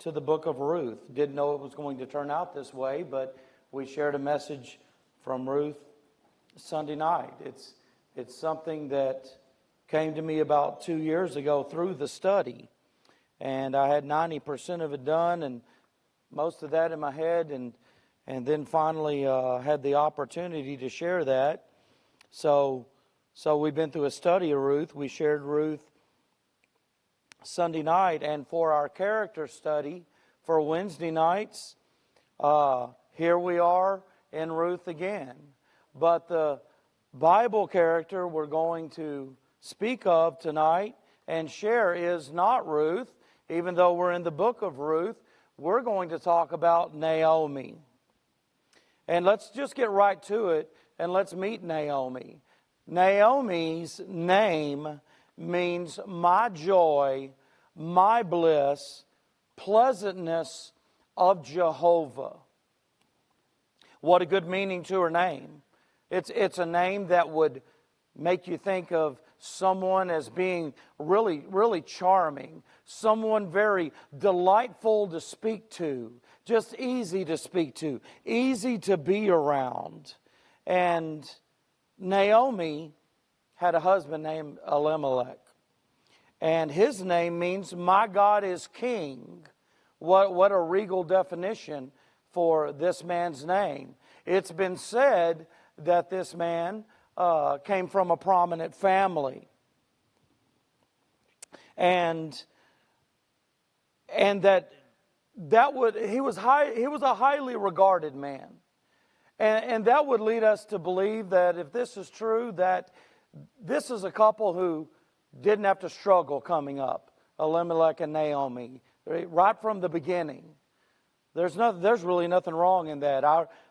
to the book of Ruth. Didn't know it was going to turn out this way, but we shared a message from Ruth Sunday night. It's something that came to me about 2 years ago through the study. And I had 90% of it done and most of that in my head, and then finally had the opportunity to share that. So we've been through a study of Ruth. We shared Ruth Sunday night, and for our character study for Wednesday nights, here we are in Ruth again. But the Bible character we're going to speak of tonight and share is not Ruth, even though we're in the book of Ruth. We're going to talk about Naomi. And let's just get right to it and let's meet Naomi. Naomi's name means my joy, my bliss, pleasantness of Jehovah. What a good meaning to her name. It's a name that would make you think of someone as being really, really charming, someone very delightful to speak to, just easy to speak to, easy to be around. And Naomi had a husband named Elimelech. And his name means, my God is king. What a regal definition for this man's name. It's been said that this man came from a prominent family. And that he was a highly regarded man. And that would lead us to believe that if this is true, that this is a couple who didn't have to struggle coming up, Elimelech and Naomi, right from the beginning. There's really nothing wrong in that.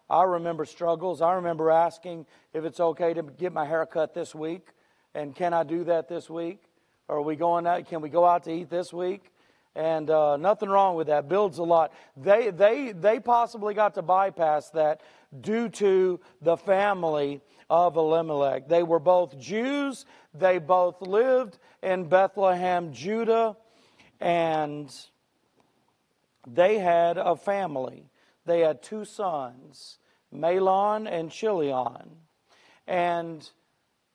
I remember struggles. I remember asking if it's okay to get my hair cut this week, and can I do that this week? Or are we going out? Can we go out to eat this week? And nothing wrong with that. Builds a lot. They possibly got to bypass that due to the family of Elimelech. They were both Jews. They both lived in Bethlehem, Judah, and they had a family. They had 2 sons, Mahlon and Chilion. And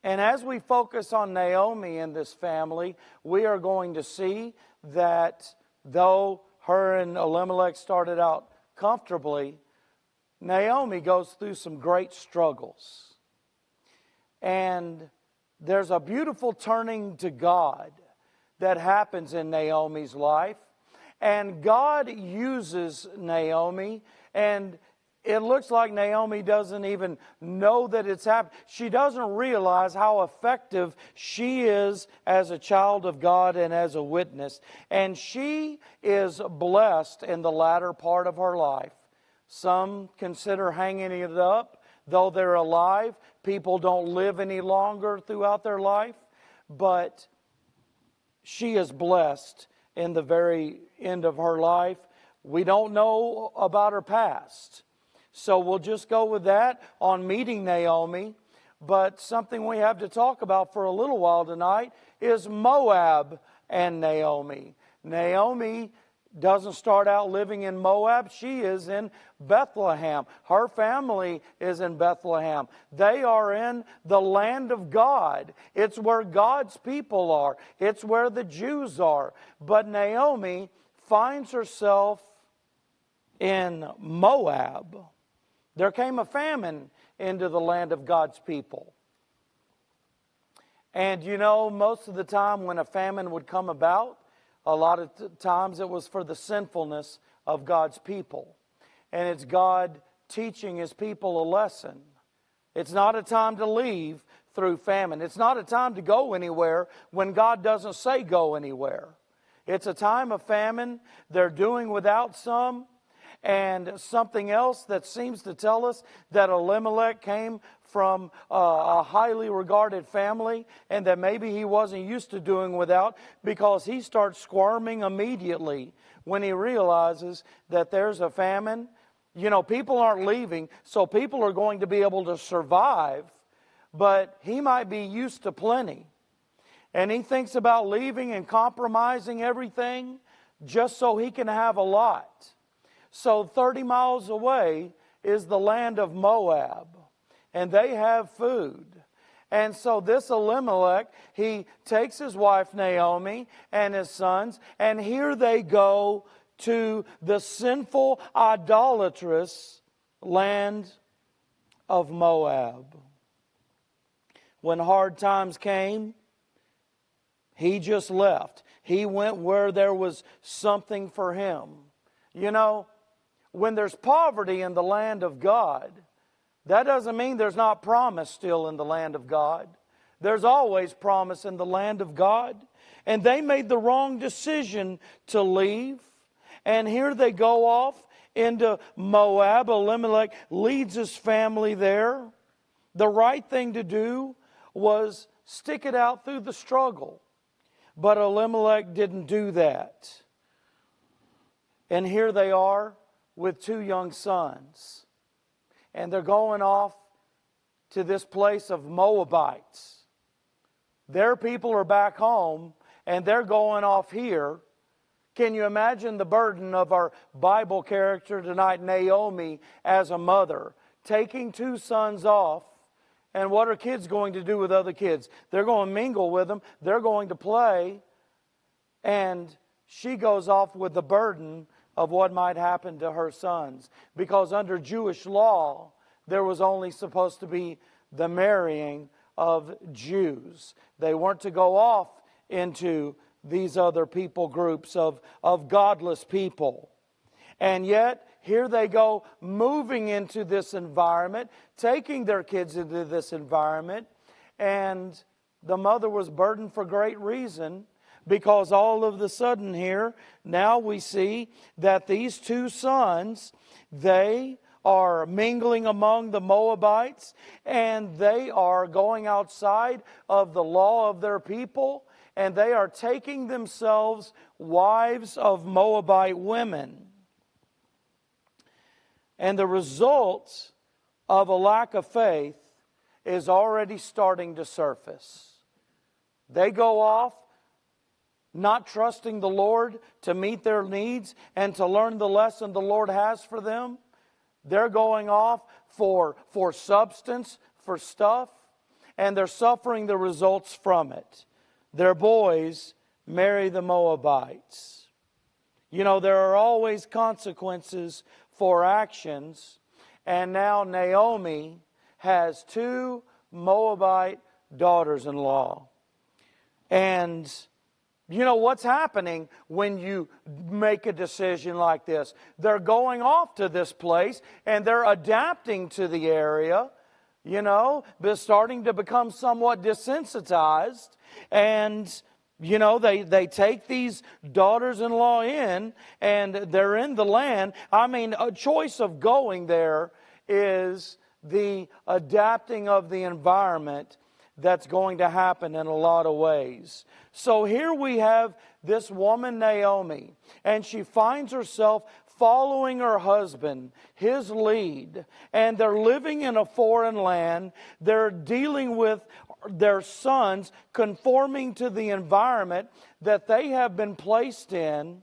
as we focus on Naomi and this family, we are going to see that though her and Elimelech started out comfortably, Naomi goes through some great struggles. And there's a beautiful turning to God that happens in Naomi's life. And God uses Naomi, and it looks like Naomi doesn't even know that it's happened. She doesn't realize how effective she is as a child of God and as a witness. And she is blessed in the latter part of her life. Some consider hanging it up. Though they're alive, people don't live any longer throughout their life. But she is blessed in the very end of her life. We don't know about her past. So we'll just go with that on meeting Naomi. But something we have to talk about for a little while tonight is Moab and Naomi. Naomi doesn't start out living in Moab. She is in Bethlehem. Her family is in Bethlehem. They are in the land of God. It's where God's people are. It's where the Jews are. But Naomi finds herself in Moab. There came a famine into the land of God's people. And you know, most of the time when a famine would come about, a lot of times it was for the sinfulness of God's people. And it's God teaching His people a lesson. It's not a time to leave through famine. It's not a time to go anywhere when God doesn't say go anywhere. It's a time of famine. They're doing without some. And something else that seems to tell us that Elimelech came from a highly regarded family, and that maybe he wasn't used to doing without, because he starts squirming immediately when he realizes that there's a famine. You know, people aren't leaving, so people are going to be able to survive, but he might be used to plenty. And he thinks about leaving and compromising everything just so he can have a lot. So 30 miles away is the land of Moab, and they have food. And so this Elimelech, he takes his wife Naomi and his sons, and here they go to the sinful, idolatrous land of Moab. When hard times came, he just left. He went where there was something for him. You know, when there's poverty in the land of God, that doesn't mean there's not promise still in the land of God. There's always promise in the land of God. And they made the wrong decision to leave. And here they go off into Moab. Elimelech leads his family there. The right thing to do was stick it out through the struggle. But Elimelech didn't do that. And here they are with two young sons. And they're going off to this place of Moabites. Their people are back home, and they're going off here. Can you imagine the burden of our Bible character tonight, Naomi, as a mother, taking two sons off? And what are kids going to do with other kids? They're going to mingle with them. They're going to play. And she goes off with the burden of what might happen to her sons. Because under Jewish law, there was only supposed to be the marrying of Jews. They weren't to go off into these other people groups of godless people. And yet, here they go moving into this environment, taking their kids into this environment. And the mother was burdened for great reason, because all of a sudden here, now we see that these two sons, they are mingling among the Moabites, and they are going outside of the law of their people, and they are taking themselves wives of Moabite women. And the result of a lack of faith is already starting to surface. They go off not trusting the Lord to meet their needs and to learn the lesson the Lord has for them. They're going off for substance, for stuff, and they're suffering the results from it. Their boys marry the Moabites. You know, there are always consequences for actions, and now Naomi has two Moabite daughters-in-law. And you know what's happening when you make a decision like this? They're going off to this place and they're adapting to the area, you know, they're starting to become somewhat desensitized. And, you know, they take these daughters-in-law in and they're in the land. I mean, a choice of going there is the adapting of the environment that's going to happen in a lot of ways. So here we have this woman, Naomi, and she finds herself following her husband, his lead, and they're living in a foreign land. They're dealing with their sons conforming to the environment that they have been placed in.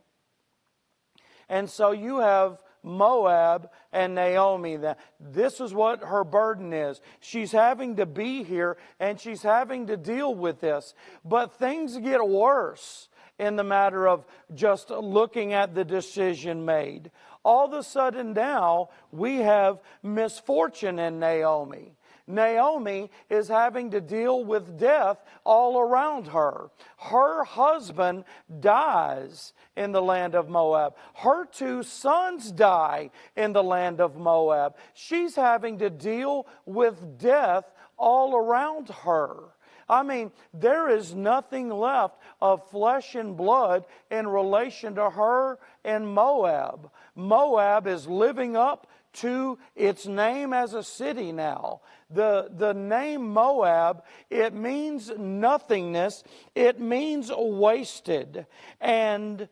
And so you have Moab and Naomi. This is what her burden is. She's having to be here and she's having to deal with this. But things get worse in the matter of just looking at the decision made. All of a sudden now we have misfortune in Naomi. Naomi is having to deal with death all around her. Her husband dies in the land of Moab. Her two sons die in the land of Moab. She's having to deal with death all around her. I mean, there is nothing left of flesh and blood in relation to her and Moab. Moab is living up to its name as a city now. The name Moab, it means nothingness. It means wasted. And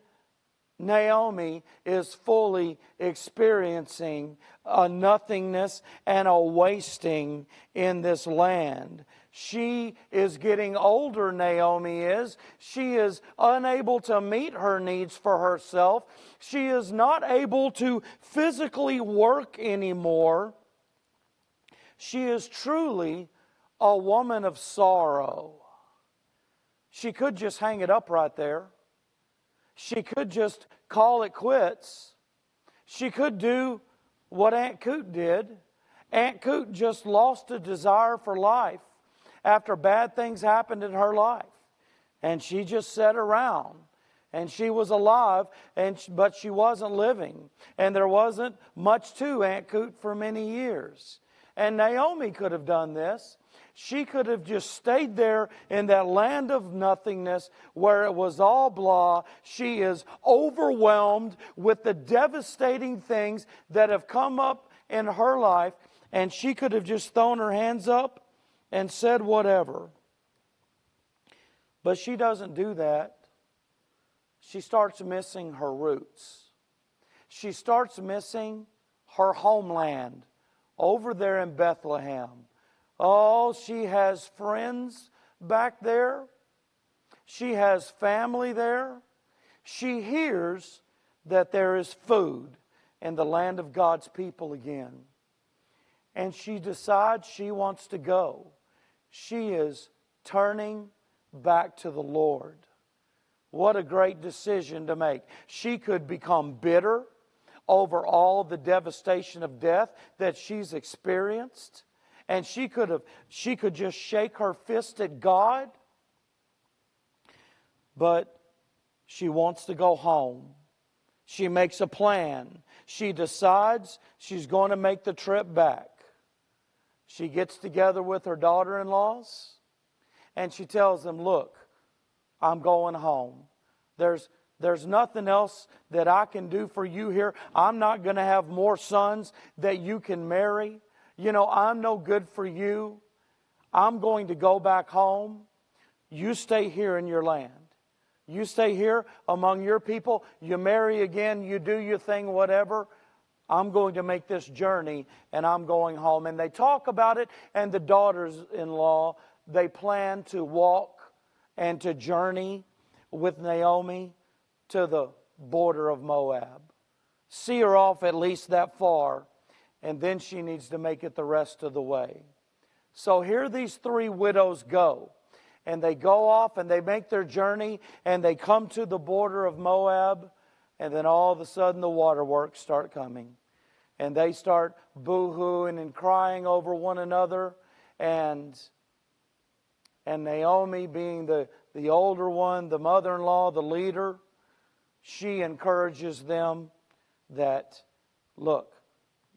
Naomi is fully experiencing a nothingness and a wasting in this land. She is getting older, Naomi is. She is unable to meet her needs for herself. She is not able to physically work anymore. She is truly a woman of sorrow. She could just hang it up right there. She could just call it quits. She could do what Aunt Coot did. Aunt Coot just lost a desire for life after bad things happened in her life. And she just sat around. And she was alive, but she wasn't living. And there wasn't much to Aunt Coot for many years. And Naomi could have done this. She could have just stayed there in that land of nothingness where it was all blah. She is overwhelmed with the devastating things that have come up in her life. And she could have just thrown her hands up and said whatever. But she doesn't do that. She starts missing her roots. She starts missing her homeland over there in Bethlehem. Oh, she has friends back there. She has family there. She hears that there is food in the land of God's people again. And she decides she wants to go. She is turning back to the Lord. What a great decision to make. She could become bitter over all the devastation of death that she's experienced. And she could just shake her fist at God. But she wants to go home. She makes a plan. She decides she's going to make the trip back. She gets together with her daughter-in-laws and she tells them, look, I'm going home. There's nothing else that I can do for you here. I'm not going to have more sons that you can marry. You know, I'm no good for you. I'm going to go back home. You stay here in your land. You stay here among your people. You marry again. You do your thing, whatever. I'm going to make this journey and I'm going home. And they talk about it, and the daughters-in-law, they plan to walk and to journey with Naomi to the border of Moab. See her off at least that far, and then she needs to make it the rest of the way. So here these three widows go. And they go off and they make their journey and they come to the border of Moab. And then all of a sudden the waterworks start coming. And they start boo-hooing and crying over one another. And Naomi, being the older one, the mother-in-law, the leader, she encourages them that, look,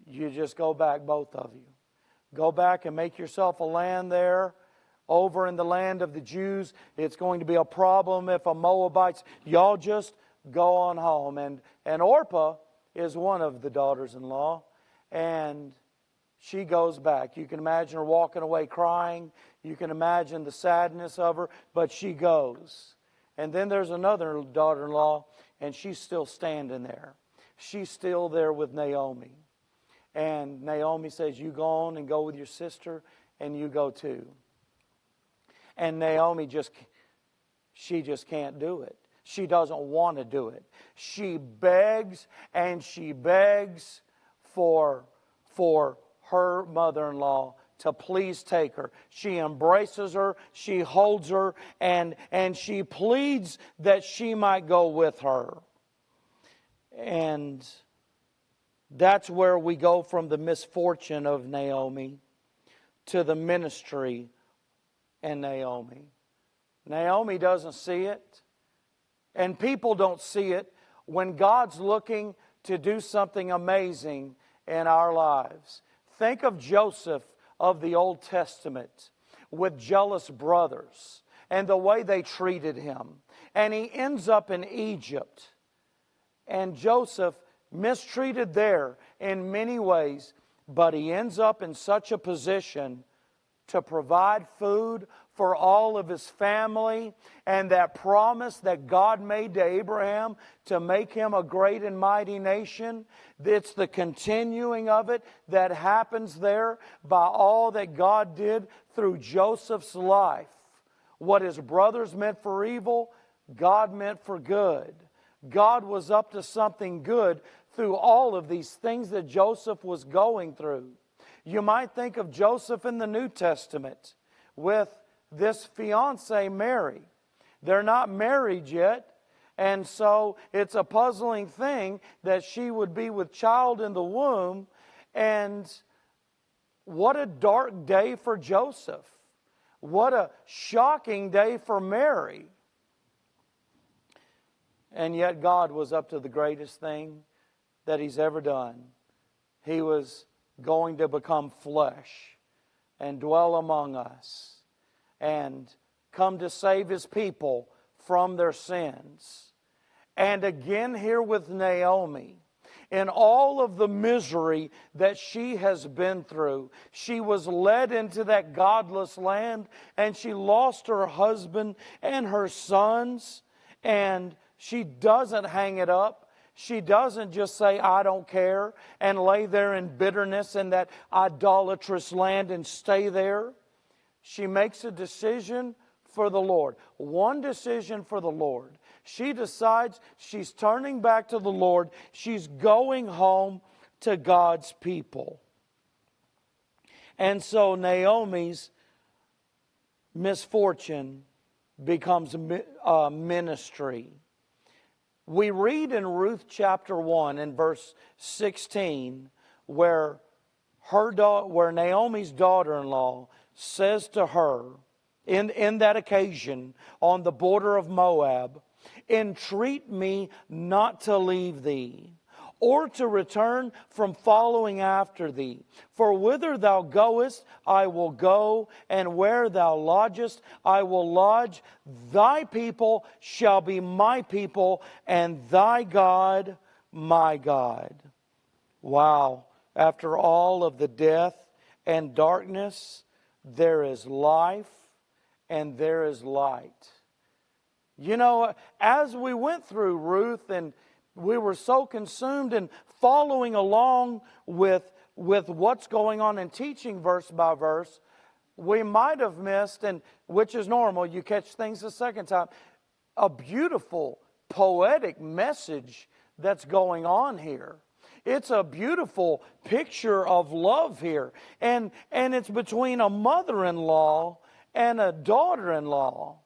you just go back, both of you. Go back and make yourself a land there. Over in the land of the Jews, it's going to be a problem if a Moabite. Y'all just go on home. And Orpah is one of the daughters-in-law. And she goes back. You can imagine her walking away crying. You can imagine the sadness of her. But she goes. And then there's another daughter-in-law. And she's still standing there. She's still there with Naomi. And Naomi says, you go on and go with your sister. And you go too. And Naomi she just can't do it. She doesn't want to do it. She begs and she begs for her mother-in-law to please take her. She embraces her, she holds her, and she pleads that she might go with her. And that's where we go from the misfortune of Naomi to the ministry and Naomi. Naomi doesn't see it, and people don't see it when God's looking to do something amazing in our lives. Think of Joseph of the Old Testament with jealous brothers and the way they treated him. And he ends up in Egypt. And Joseph mistreated there in many ways, but he ends up in such a position to provide food for all of his family, and that promise that God made to Abraham to make him a great and mighty nation. It's the continuing of it that happens there by all that God did through Joseph's life. What his brothers meant for evil, God meant for good. God was up to something good through all of these things that Joseph was going through. You might think of Joseph in the New Testament with this fiancee, Mary. They're not married yet, and so it's a puzzling thing that she would be with child in the womb. And what a dark day for Joseph. What a shocking day for Mary. And yet God was up to the greatest thing that He's ever done. He was going to become flesh and dwell among us and come to save His people from their sins. And again here with Naomi, in all of the misery that she has been through, she was led into that godless land, and she lost her husband and her sons, and she doesn't hang it up. She doesn't just say, I don't care, and lay there in bitterness in that idolatrous land and stay there. She makes a decision for the Lord. One decision for the Lord. She decides she's turning back to the Lord. She's going home to God's people. And so Naomi's misfortune becomes ministry. We read in Ruth chapter 1 and verse 16 where Naomi's daughter-in-law says to her in that occasion on the border of Moab, entreat me not to leave thee, or to return from following after thee. For whither thou goest, I will go, and where thou lodgest, I will lodge. Thy people shall be my people, and thy God my God. Wow. After all of the death and darkness, there is life and there is light. You know, as we went through Ruth and we were so consumed in following along with what's going on and teaching verse by verse, we might have missed, and which is normal, you catch things the second time, a beautiful, poetic message that's going on here. It's a beautiful picture of love here. And it's between a mother-in-law and a daughter-in-law.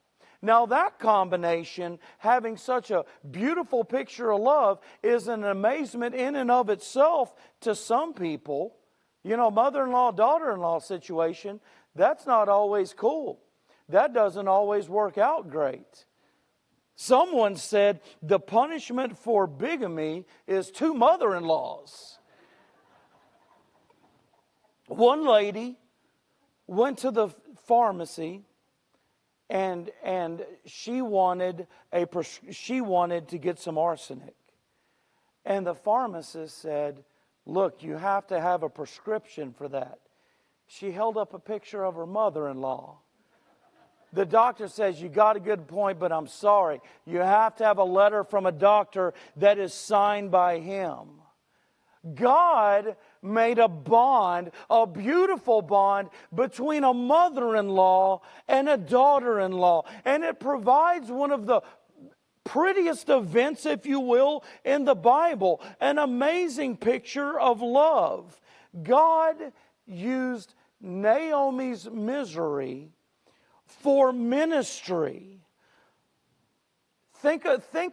Now that combination, having such a beautiful picture of love, is an amazement in and of itself to some people. You know, mother-in-law, daughter-in-law situation, that's not always cool. That doesn't always work out great. Someone said the punishment for bigamy is two mother-in-laws. One lady went to the pharmacy and she wanted to get some arsenic. And the pharmacist said, look, you have to have a prescription for that. She held up a picture of her mother-in-law. The doctor says, you got a good point, but I'm sorry. You have to have a letter from a doctor that is signed by him. God made a bond, a beautiful bond, between a mother-in-law and a daughter-in-law. And it provides one of the prettiest events, if you will, in the Bible. An amazing picture of love. God used Naomi's misery for ministry. Think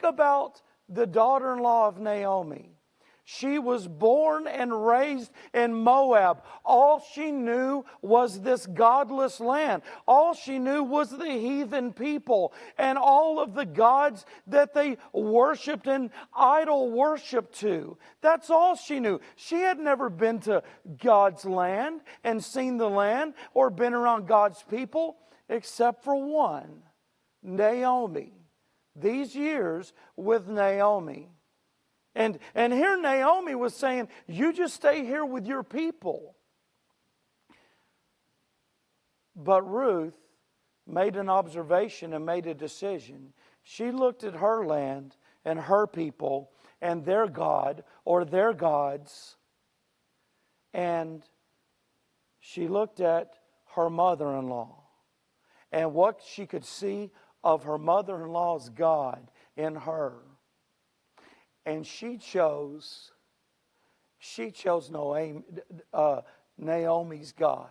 about the daughter-in-law of Naomi. She was born and raised in Moab. All she knew was this godless land. All she knew was the heathen people and all of the gods that they worshipped and idol worship to. That's all she knew. She had never been to God's land and seen the land or been around God's people except for one, Naomi. These years with Naomi. And here Naomi was saying, you just stay here with your people. But Ruth made an observation and made a decision. She looked at her land and her people and their God or their gods, and she looked at her mother-in-law and what she could see of her mother-in-law's God in her. And she chose Naomi's God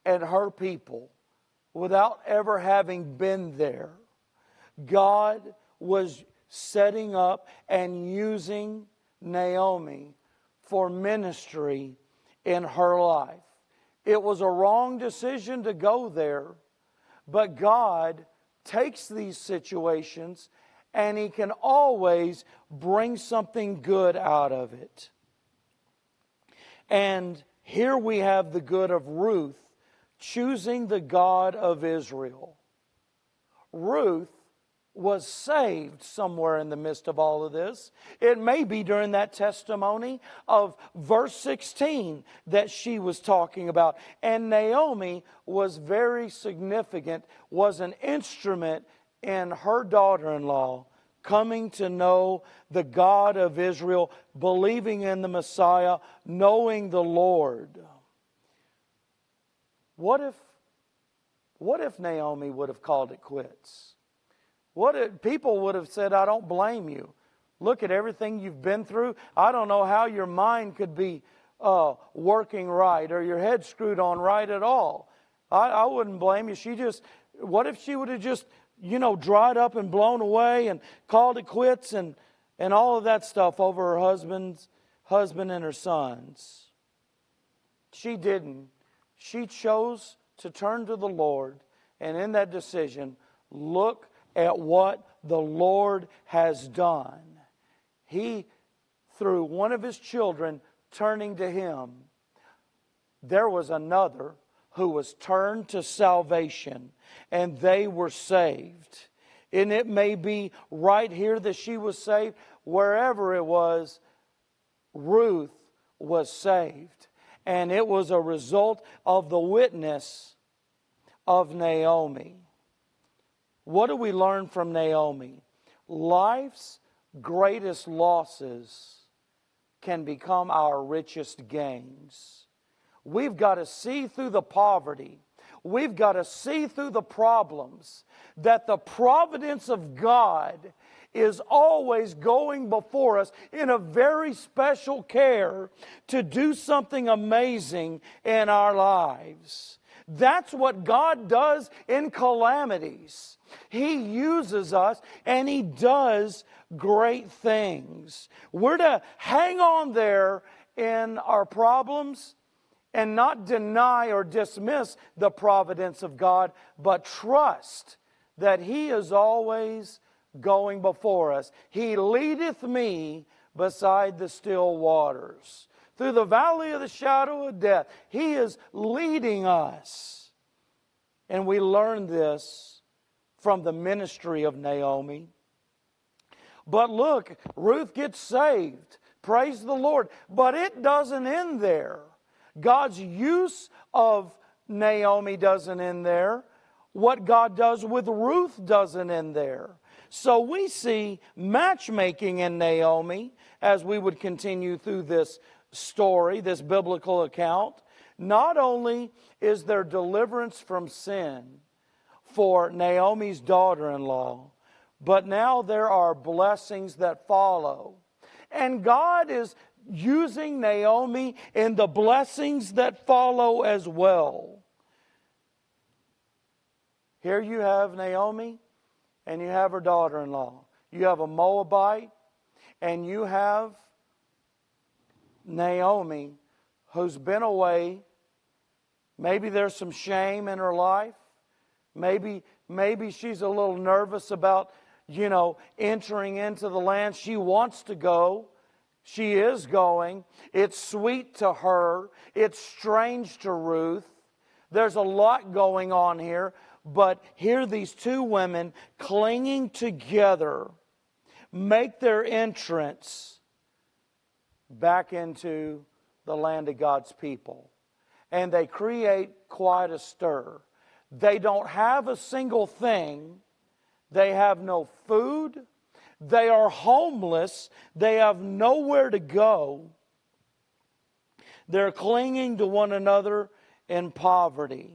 and her people without ever having been there. God was setting up and using Naomi for ministry in her life. It was a wrong decision to go there, but God takes these situations and He can always bring something good out of it. And here we have the good of Ruth choosing the God of Israel. Ruth was saved somewhere in the midst of all of this. It may be during that testimony of verse 16 that she was talking about. And Naomi was very significant, was an instrument in her daughter-in-law coming to know the God of Israel, believing in the Messiah, knowing the Lord. What if Naomi would have called it quits? What if people would have said, I don't blame you. Look at everything you've been through. I don't know how your mind could be working right or your head screwed on right at all. I wouldn't blame you. What if she would have just, dried up and blown away and called it quits and all of that stuff over her husband and her sons? She didn't. She chose to turn to the Lord, and in that decision, look at what the Lord has done. He, through one of His children turning to Him, there was another who was turned to salvation, and they were saved. And it may be right here that she was saved. Wherever it was, Ruth was saved. And it was a result of the witness of Naomi. What do we learn from Naomi? Life's greatest losses can become our richest gains. We've got to see through the poverty. We've got to see through the problems that the providence of God is always going before us in a very special care to do something amazing in our lives. That's what God does in calamities. He uses us and He does great things. We're to hang on there in our problems and not deny or dismiss the providence of God, but trust that He is always going before us. He leadeth me beside the still waters. Through the valley of the shadow of death, He is leading us. And we learn this from the ministry of Naomi. But look, Ruth gets saved. Praise the Lord. But it doesn't end there. God's use of Naomi doesn't end there. What God does with Ruth doesn't end there. So we see matchmaking in Naomi as we would continue through this story, this biblical account. Not only is there deliverance from sin for Naomi's daughter-in-law, but now there are blessings that follow. And God is using Naomi in the blessings that follow as well. Here you have Naomi and you have her daughter-in-law. You have a Moabite and you have Naomi who's been away. Maybe there's some shame in her life. Maybe she's a little nervous about, entering into the land. She wants to go. She is going. It's sweet to her. It's strange to Ruth. There's a lot going on here. But here these two women clinging together make their entrance back into the land of God's people. And they create quite a stir. They don't have a single thing. They have no food. They are homeless. They have nowhere to go. They're clinging to one another in poverty.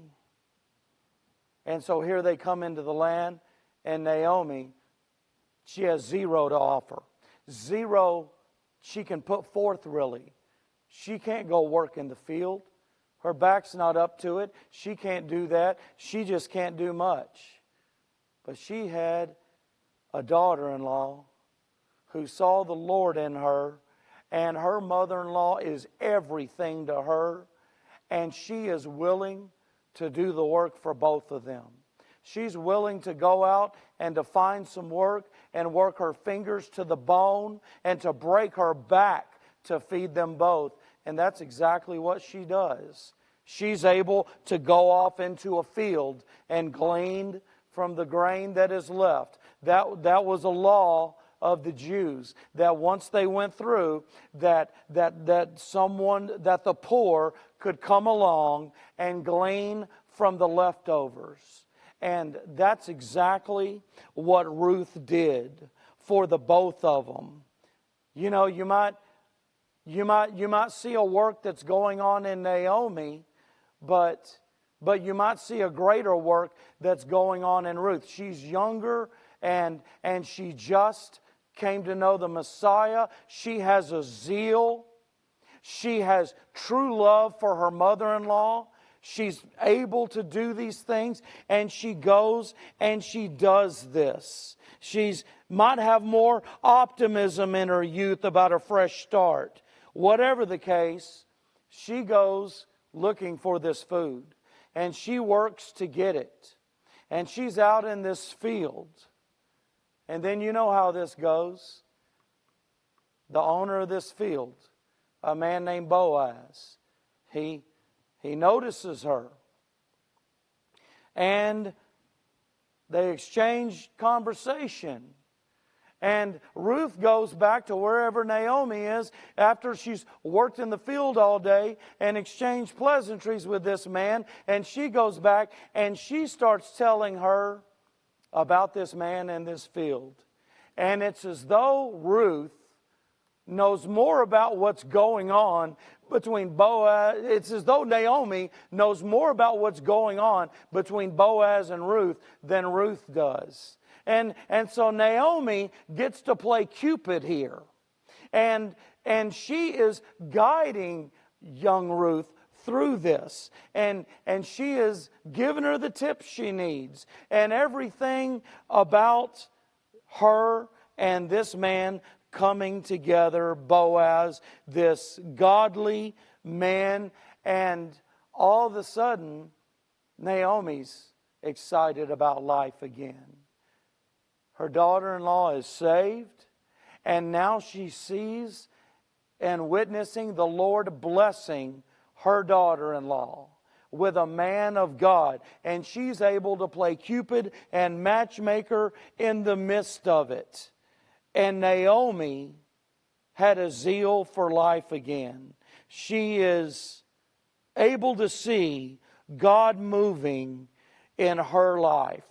And so here they come into the land, and Naomi, she has zero to offer. Zero she can put forth, really. She can't go work in the field. Her back's not up to it. She can't do that. She just can't do much. But she had a daughter-in-law who saw the Lord in her, and her mother-in-law is everything to her, and she is willing to do the work for both of them. She's willing to go out and to find some work and work her fingers to the bone and to break her back to feed them both. And that's exactly what she does. She's able to go off into a field and glean from the grain that is left. That was a law of the Jews, that once they went through, that the poor could come along and glean from the leftovers. And that's exactly what Ruth did for the both of them. You know, you might see a work that's going on in Naomi, but you might see a greater work that's going on in Ruth. She's younger, and she just came to know the Messiah. She has a zeal. She has true love for her mother-in-law. She's able to do these things, and she goes and she does this. She's might have more optimism in her youth about a fresh start. Whatever the case, she goes looking for this food, and she works to get it. And she's out in this field. And then you know how this goes. The owner of this field, a man named Boaz, he notices her. And they exchange conversation. And Ruth goes back to wherever Naomi is after she's worked in the field all day and exchanged pleasantries with this man. And she goes back and she starts telling her about this man in this field. And it's as though Ruth knows more about what's going on between Boaz. It's as though Naomi knows more about what's going on between Boaz and Ruth than Ruth does. And so Naomi gets to play Cupid here. And she is guiding young Ruth through this. And she is giving her the tips she needs. And everything about her and this man coming together, Boaz, this godly man. And all of a sudden, Naomi's excited about life again. Her daughter-in-law is saved, and now she sees and witnessing the Lord blessing her daughter-in-law with a man of God. And she's able to play Cupid and matchmaker in the midst of it. And Naomi had a zeal for life again. She is able to see God moving in her life,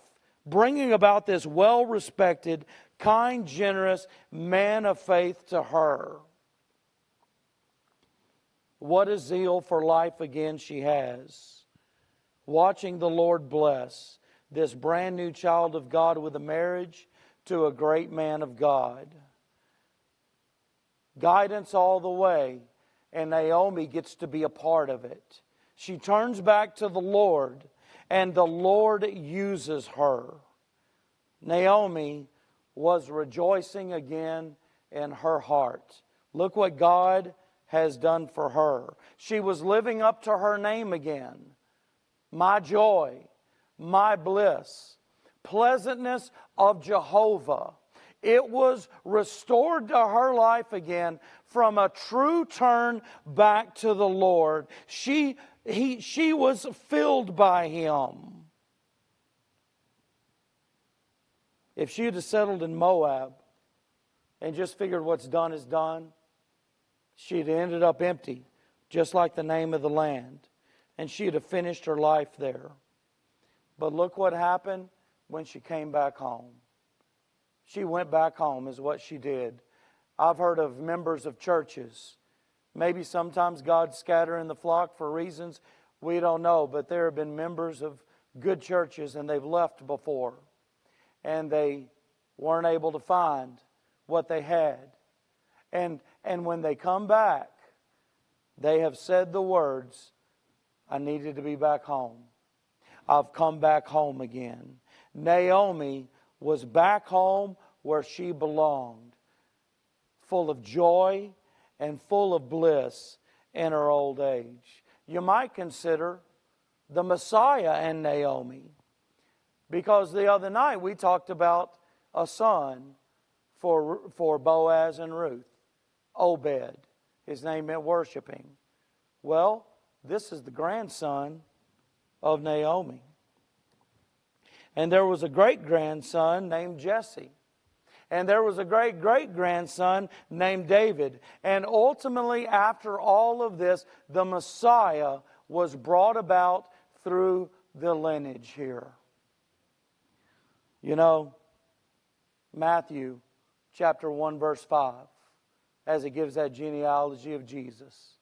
bringing about this well-respected, kind, generous man of faith to her. What a zeal for life again she has. Watching the Lord bless this brand new child of God with a marriage to a great man of God. Guidance all the way, and Naomi gets to be a part of it. She turns back to the Lord, and the Lord uses her. Naomi was rejoicing again in her heart. Look what God has done for her. She was living up to her name again. My joy, my bliss, pleasantness of Jehovah. It was restored to her life again from a true turn back to the Lord. She was filled by Him. If she had settled in Moab and just figured what's done is done, she'd ended up empty, just like the name of the land. And she'd have finished her life there. But look what happened when she came back home. She went back home is what she did. I've heard of members of churches. Maybe sometimes God's scattering the flock for reasons we don't know. But there have been members of good churches and they've left before. And they weren't able to find what they had. And when they come back, they have said the words, I needed to be back home. I've come back home again. Naomi was back home where she belonged, full of joy and full of bliss in her old age. You might consider the Messiah and Naomi, because the other night we talked about a son for Boaz and Ruth, Obed. His name meant worshiping. Well, this is the grandson of Naomi. And there was a great-grandson named Jesse. And there was a great-great-grandson named David. And ultimately, after all of this, the Messiah was brought about through the lineage here. You know, Matthew chapter 1, verse 5, as it gives that genealogy of Jesus,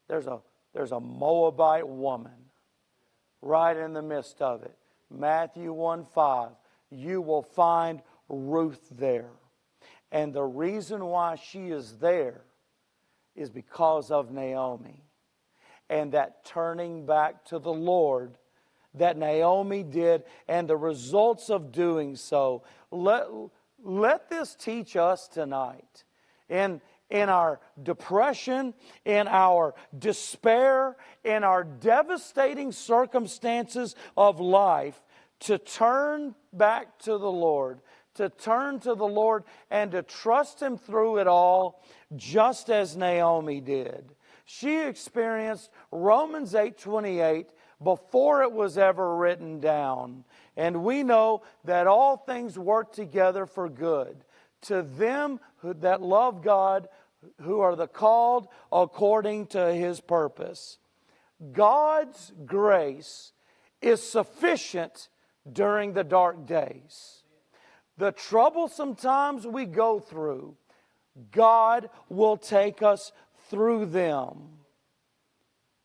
there's a Moabite woman right in the midst of it. Matthew 1:5, you will find Ruth there. And the reason why she is there is because of Naomi. And that turning back to the Lord that Naomi did and the results of doing so. Let this teach us tonight. In our depression, in our despair, in our devastating circumstances of life, to turn back to the Lord, to turn to the Lord and to trust Him through it all, just as Naomi did. She experienced Romans 8:28 before it was ever written down. And we know that all things work together for good to them that love God, who are the called according to His purpose. God's grace is sufficient during the dark days. The troublesome times we go through, God will take us through them.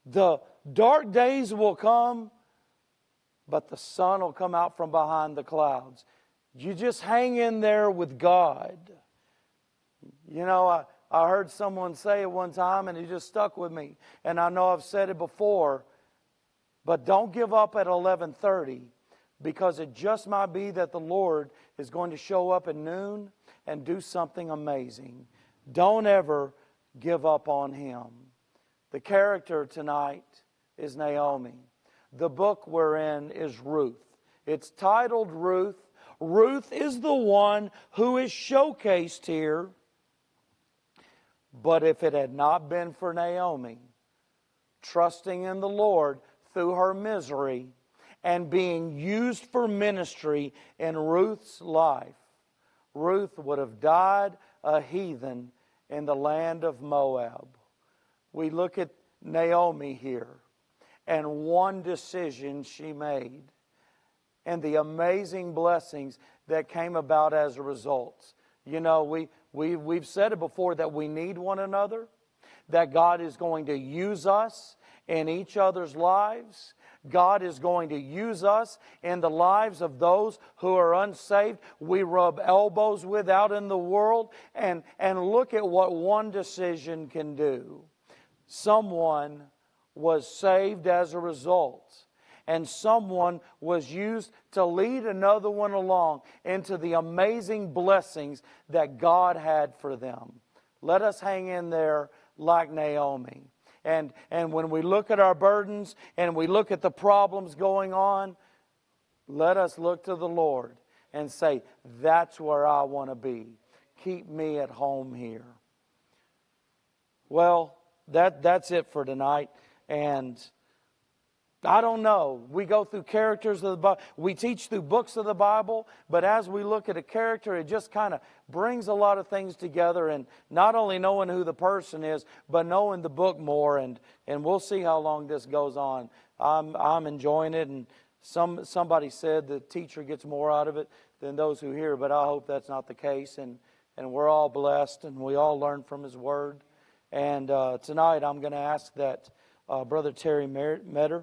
The dark days will come, but the sun will come out from behind the clouds. You just hang in there with God. You know, I heard someone say it one time, and it just stuck with me. And I know I've said it before, but don't give up at 11:30, because it just might be that the Lord is going to show up at noon and do something amazing. Don't ever give up on Him. The character tonight is Naomi. The book we're in is Ruth. It's titled Ruth. Ruth is the one who is showcased here. But if it had not been for Naomi trusting in the Lord through her misery and being used for ministry in Ruth's life, Ruth would have died a heathen in the land of Moab. We look at Naomi here and one decision she made and the amazing blessings that came about as a result. You know, we've said it before that we need one another, that God is going to use us in each other's lives. God is going to use us in the lives of those who are unsaved. We rub elbows with out in the world, and look at what one decision can do. Someone was saved as a result, and someone was used to lead another one along into the amazing blessings that God had for them. Let us hang in there like Naomi. And when we look at our burdens and we look at the problems going on, let us look to the Lord and say, that's where I want to be. Keep me at home here. Well, that's it for tonight. And I don't know. We go through characters of the Bible. We teach through books of the Bible. But as we look at a character, it just kind of brings a lot of things together. And not only knowing who the person is, but knowing the book more. And we'll see how long this goes on. I'm enjoying it. And somebody said the teacher gets more out of it than those who hear, but I hope that's not the case. And we're all blessed, and we all learn from His Word. And tonight I'm going to ask that Brother Terry Metter